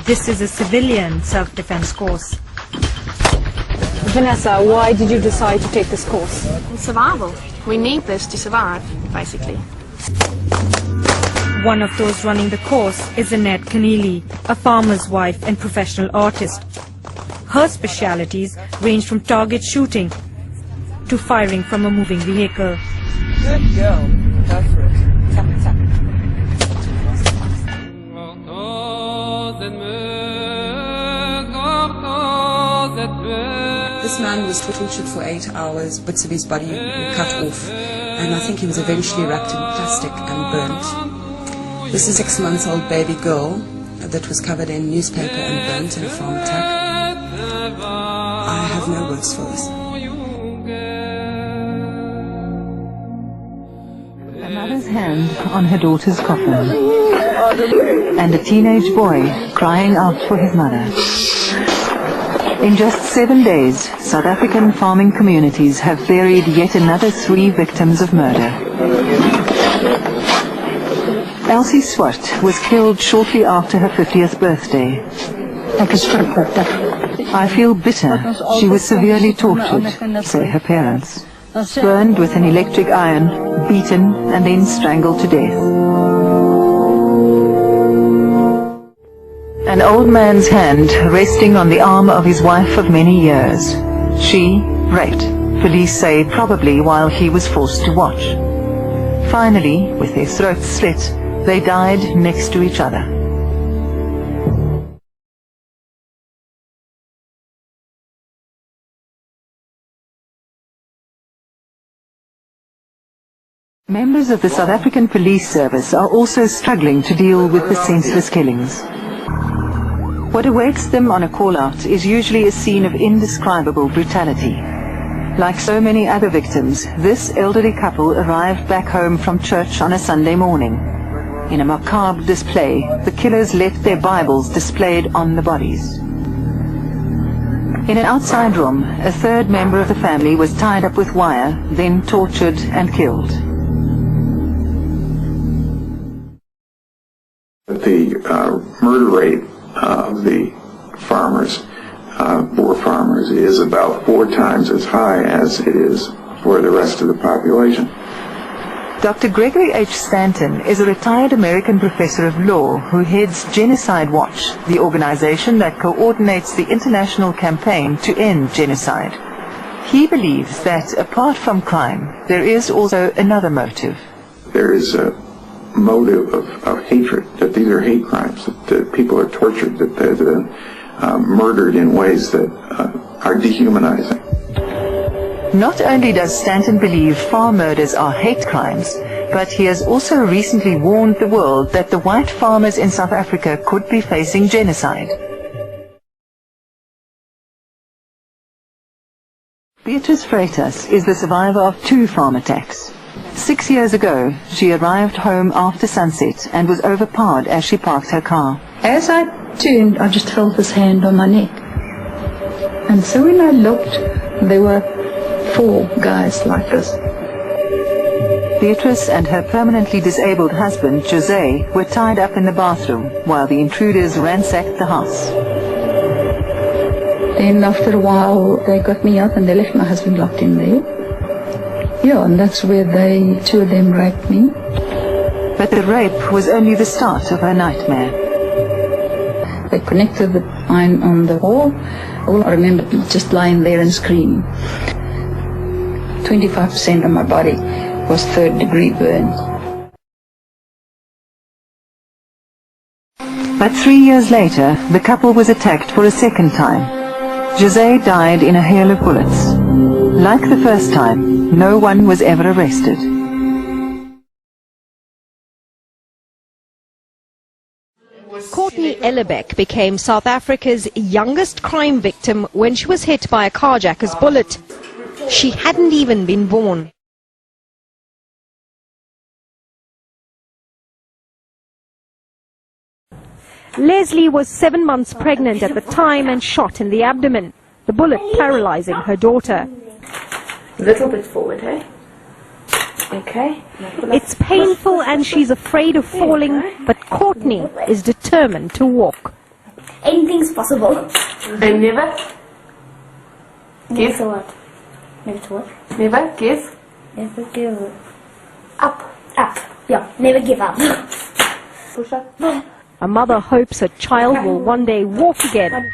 This is a civilian self-defense course. Vanessa, why did you decide to take this course? Survival. We need this to survive, basically. One of those running the course is Annette Keneally, a farmer's wife and professional artist. Her specialities range from target shooting to firing from a moving vehicle. Good girl. Go for it. Tap, tap. This man was tortured for 8 hours, bits of his body were cut off, and I think he was eventually wrapped in plastic and burnt. This is a 6-month-old baby girl that was covered in newspaper and burnt in a farm attack. I have no words for this. A mother's hand on her daughter's coffin, and a teenage boy crying out for his mother. In just 7 days, South African farming communities have buried yet another 3 victims of murder. Elsie Swart was killed shortly after her 50th birthday. I feel bitter. She was severely tortured, say her parents. Burned with an electric iron, beaten and then strangled to death. An old man's hand resting on the arm of his wife of many years. She raped, police say probably while he was forced to watch. Finally, with their throats slit, they died next to each other. Members of the South African Police Service are also struggling to deal with the senseless killings. What awaits them on a call-out is usually a scene of indescribable brutality. Like so many other victims, this elderly couple arrived back home from church on a Sunday morning. In a macabre display, the killers left their Bibles displayed on the bodies. In an outside room, a third member of the family was tied up with wire, then tortured and killed. The murder rate of the farmers, Boer farmers, is about 4 times as high as it is for the rest of the population. Dr. Gregory H. Stanton is a retired American professor of law who heads Genocide Watch, the organization that coordinates the international campaign to end genocide. He believes that apart from crime, there is also another motive. There is a motive of hatred, that these are hate crimes, that people are tortured, that they're murdered in ways that are dehumanizing. Not only does Stanton believe farm murders are hate crimes, but he has also recently warned the world that the white farmers in South Africa could be facing genocide. Beatrice Freitas is the survivor of 2 farm attacks. 6 years ago, she arrived home after sunset and was overpowered as she parked her car. As I turned, I just felt his hand on my neck. And so when I looked, there were 4 guys like this. Beatrice and her permanently disabled husband, Jose, were tied up in the bathroom while the intruders ransacked the house. Then after a while, they got me out and they left my husband locked in there. Yeah, and that's where 2 of them raped me. But the rape was only the start of her nightmare. They connected the iron on the wall. All I remember just lying there and screaming. 25% of my body was 3rd-degree burns. But 3 years later, the couple was attacked for a second time. Jose died in a hail of bullets. Like the first time, no one was ever arrested. Courtney Ellerbeck became South Africa's youngest crime victim when she was hit by a carjacker's bullet. She hadn't even been born. Leslie was 7 months pregnant at the time and shot in the abdomen, the bullet paralyzing her daughter. A little bit forward, eh? Okay. It's painful and she's afraid of falling, but Courtney is determined to walk. anything's possible. And never Never to what? Never to what? never give Never give up. up. Yeah, never give up. Push up. A mother hopes her child will one day walk again.